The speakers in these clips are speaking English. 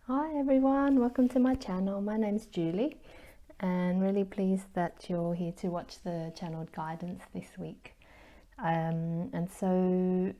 Hi everyone, welcome to my channel. My name's Julie and really pleased that you're here to watch the channeled guidance this week. And so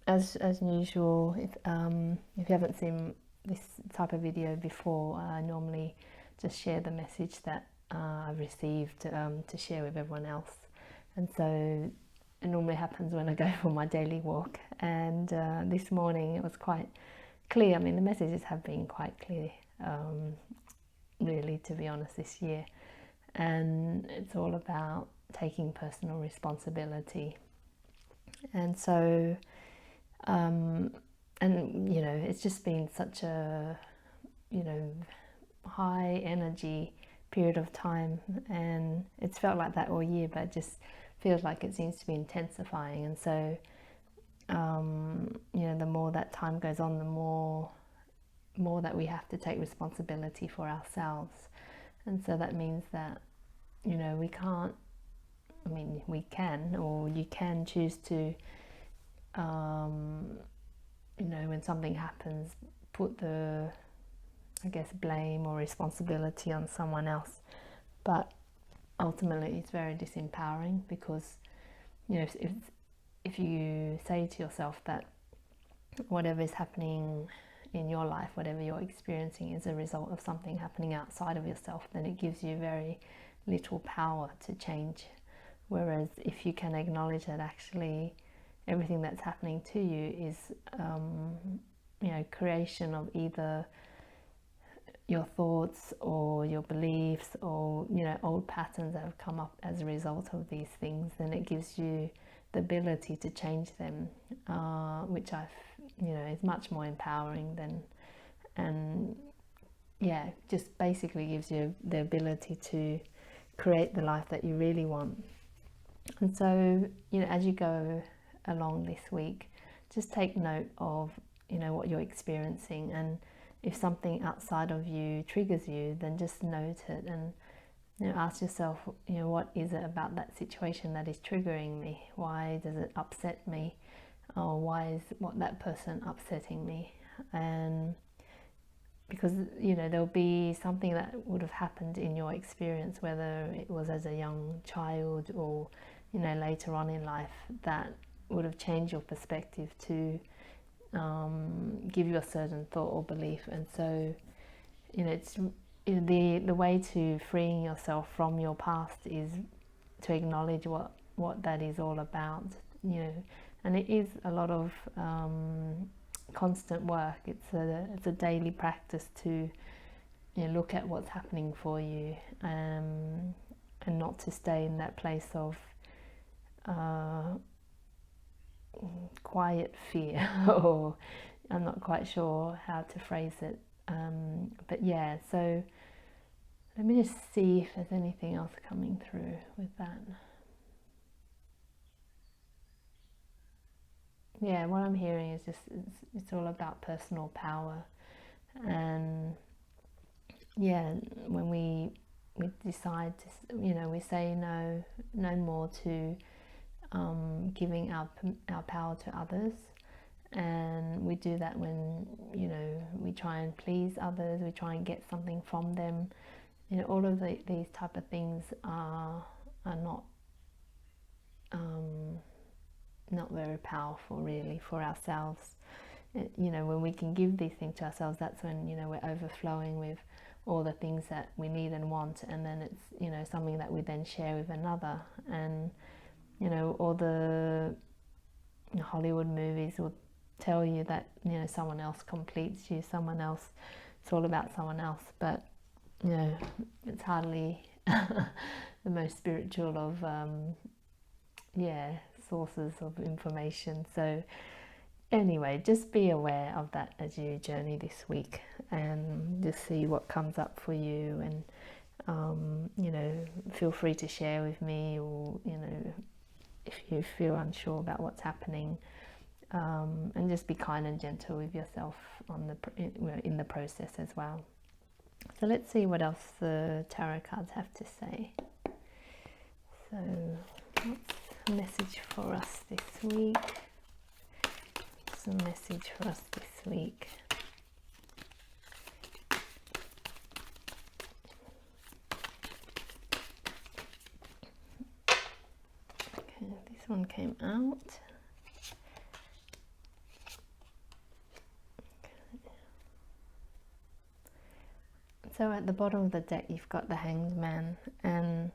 as usual, if you haven't seen this type of video before, I normally just share the message that I've received to share with everyone else. And so it normally happens when I go for my daily walk, and this morning it was quite clear. I mean, the messages have been quite clear, really, to be honest, this year. And it's all about taking personal responsibility. And so, and you know, it's just been such a, you know, high energy period of time. And it's felt like that all year, but it just feels like it seems to be intensifying. And so, you know, the more that time goes on, the more that we have to take responsibility for ourselves. And so that means that, you know, we can't, I mean, we can, or you can choose to, you know, when something happens, put the, I guess, blame or responsibility on someone else. But ultimately it's very disempowering, because, you know, if you say to yourself that whatever is happening in your life, whatever you're experiencing, is a result of something happening outside of yourself, then it gives you very little power to change. Whereas if you can acknowledge that actually everything that's happening to you is, you know, creation of either your thoughts or your beliefs, or, you know, old patterns that have come up as a result of these things, then it gives you the ability to change them, which you know, is much more empowering than, and yeah, just basically gives you the ability to create the life that you really want. And so, you know, as you go along this week, just take note of, you know, what you're experiencing, and if something outside of you triggers you, then just note it, and, you know, ask yourself, you know, what is it about that situation that is triggering me? Why does it upset me? Or why is what that person upsetting me? And because, you know, there'll be something that would have happened in your experience, whether it was as a young child or, you know, later on in life, that would have changed your perspective to give you a certain thought or belief. And so, you know, it's, you know, the way to freeing yourself from your past is to acknowledge what that is all about, you know. And it is a lot of constant work. It's a daily practice to, you know, look at what's happening for you, and not to stay in that place of quiet fear or I'm not quite sure how to phrase it, but yeah, so let me just see if there's anything else coming through with that. Yeah, what I'm hearing is just it's all about personal power. And yeah, when we decide to, you know, we say no more to giving our power to others. And we do that when, you know, we try and please others, we try and get something from them. You know, all of these type of things are not not very powerful, really, for ourselves. You know, when we can give these things to ourselves, that's when, you know, we're overflowing with all the things that we need and want, and then it's, you know, something that we then share with another. And, you know, all the Hollywood movies will tell you that, you know, someone else completes you, someone else, it's all about someone else. But, you know, it's hardly the most spiritual of yeah, sources of information. So anyway, just be aware of that as you journey this week, and just see what comes up for you. And you know, feel free to share with me, or, you know, if you feel unsure about what's happening, and just be kind and gentle with yourself in the process as well. So let's see what else the tarot cards have to say. So what's the message for us this week? What's the message for us this week? one came out. So at the bottom of the deck you've got the Hanged Man, and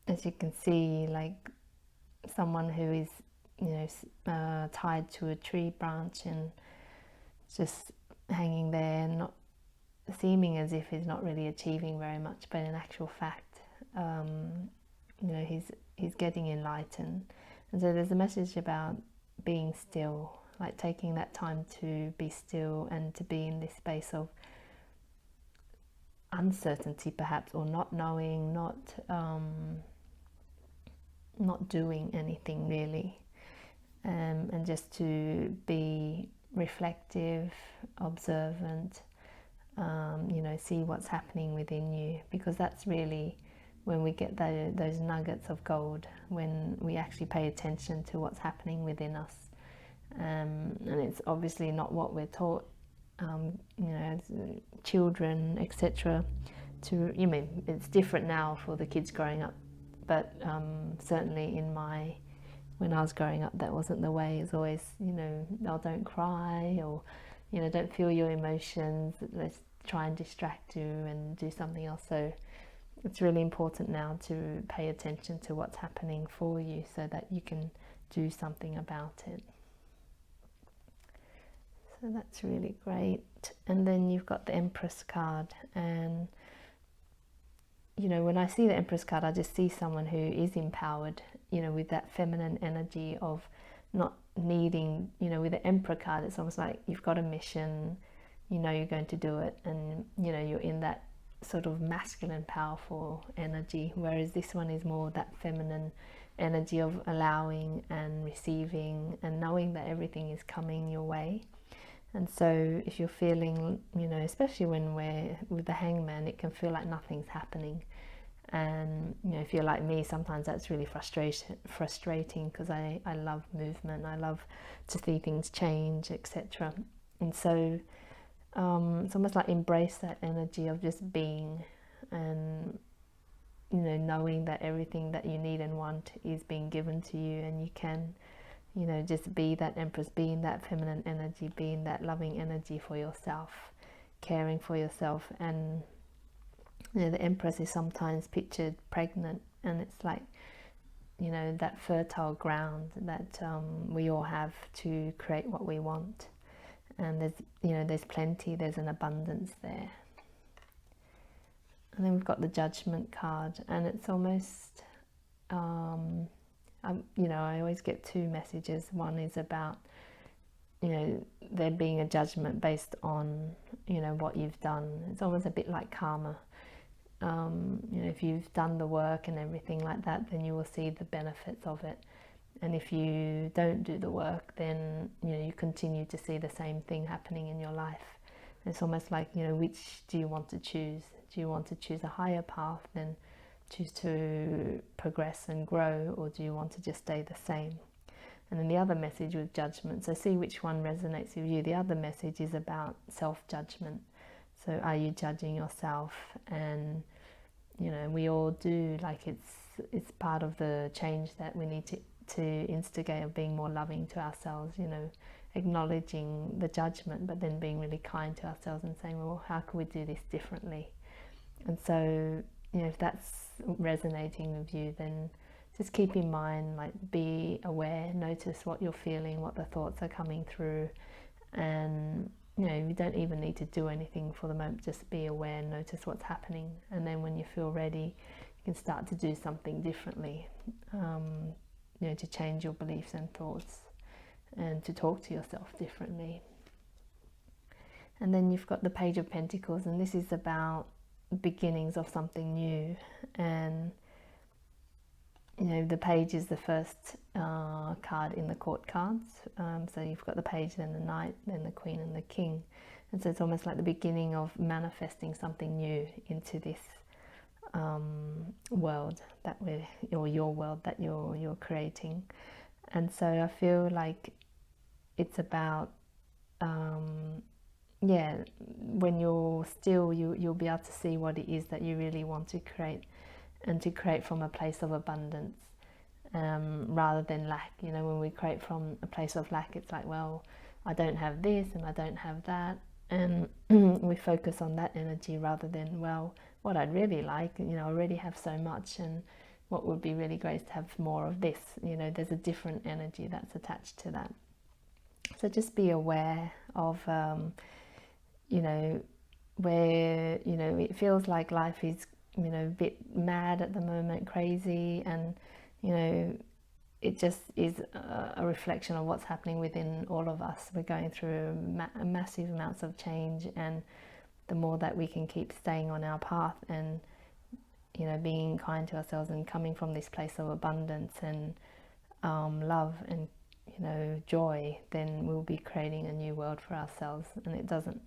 as you can see, like someone who is, you know, tied to a tree branch and just hanging there, not seeming as if he's not really achieving very much, but in actual fact, you know, he's getting enlightened. And so there's a message about being still, like taking that time to be still and to be in this space of uncertainty perhaps, or not knowing, not doing anything really, and just to be reflective, observant, you know, see what's happening within you, because that's really when we get those nuggets of gold, when we actually pay attention to what's happening within us. And it's obviously not what we're taught, you know, as children, etc. To, you mean, it's different now for the kids growing up, but certainly when I was growing up, that wasn't the way. It's always, you know, oh, don't cry, or, you know, don't feel your emotions, let's try and distract you and do something else. So it's really important now to pay attention to what's happening for you so that you can do something about it. So that's really great. And then you've got the Empress card, and you know, when I see the Empress card, I just see someone who is empowered, you know, with that feminine energy of not needing, you know, with the Emperor card, it's almost like you've got a mission, you know, you're going to do it, and you know, you're in that sort of masculine, powerful energy, whereas this one is more that feminine energy of allowing and receiving and knowing that everything is coming your way. And so if you're feeling, you know, especially when we're with the Hangman, it can feel like nothing's happening. And you know, if you're like me, sometimes that's really frustrating, because I love movement, I love to see things change, etc. And so it's almost like embrace that energy of just being, and you know, knowing that everything that you need and want is being given to you, and you can, you know, just be that Empress, being that feminine energy, being that loving energy for yourself, caring for yourself. And you know, the Empress is sometimes pictured pregnant, and it's like, you know, that fertile ground that we all have to create what we want. And there's, you know, there's plenty, there's an abundance there. And then we've got the Judgment card, and it's almost, you know, I always get two messages. One is about, you know, there being a judgment based on, you know, what you've done. It's almost a bit like karma. You know, if you've done the work and everything like that, then you will see the benefits of it. And if you don't do the work, then, you know, you continue to see the same thing happening in your life. It's almost like, you know, which do you want to choose? Do you want to choose a higher path, then choose to progress and grow, or do you want to just stay the same? And then the other message with Judgment, so see which one resonates with you. The other message is about self-judgment. So are you judging yourself? And you know, we all do, like it's part of the change that we need to instigate, of being more loving to ourselves, you know, acknowledging the judgment, but then being really kind to ourselves and saying, well, how can we do this differently? And so, you know, if that's resonating with you, then just keep in mind, like, be aware, notice what you're feeling, what the thoughts are coming through, and you know, you don't even need to do anything for the moment, just be aware, notice what's happening, and then when you feel ready, you can start to do something differently, you know, to change your beliefs and thoughts, and to talk to yourself differently. And then you've got the Page of Pentacles, and this is about beginnings of something new. And you know, the Page is the first card in the court cards, so you've got the Page, then the Knight, then the Queen and the King, and so it's almost like the beginning of manifesting something new into this world that or your world that you're creating. And so I feel like it's about yeah, when you're still, you'll be able to see what it is that you really want to create, and to create from a place of abundance. rather than lack. You know, when we create from a place of lack, it's like, well, I don't have this and I don't have that, and we focus on that energy rather than, well, what I'd really like, you know, I already have so much, and what would be really great is to have more of this. You know, there's a different energy that's attached to that. So just be aware of, you know, where, you know, it feels like life is, you know, a bit mad at the moment, crazy, and, you know, it just is a reflection of what's happening within all of us. We're going through massive amounts of change, and the more that we can keep staying on our path and, you know, being kind to ourselves and coming from this place of abundance and love and, you know, joy, then we'll be creating a new world for ourselves. And it doesn't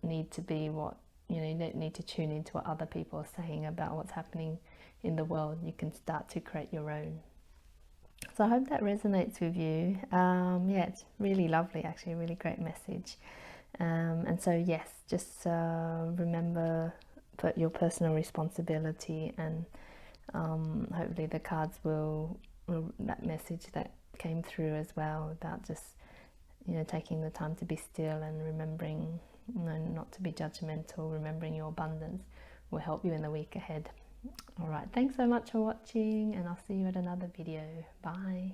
need to be what, you know, you don't need to tune into what other people are saying about what's happening in the world. You can start to create your own. So I hope that resonates with you. Yeah, it's really lovely, actually, a really great message. And so yes, just remember your personal responsibility, and hopefully the cards will that message that came through as well, about just, you know, taking the time to be still and remembering, you know, not to be judgmental, remembering your abundance, will help you in the week ahead. All right, thanks so much for watching, and I'll see you at another video. Bye.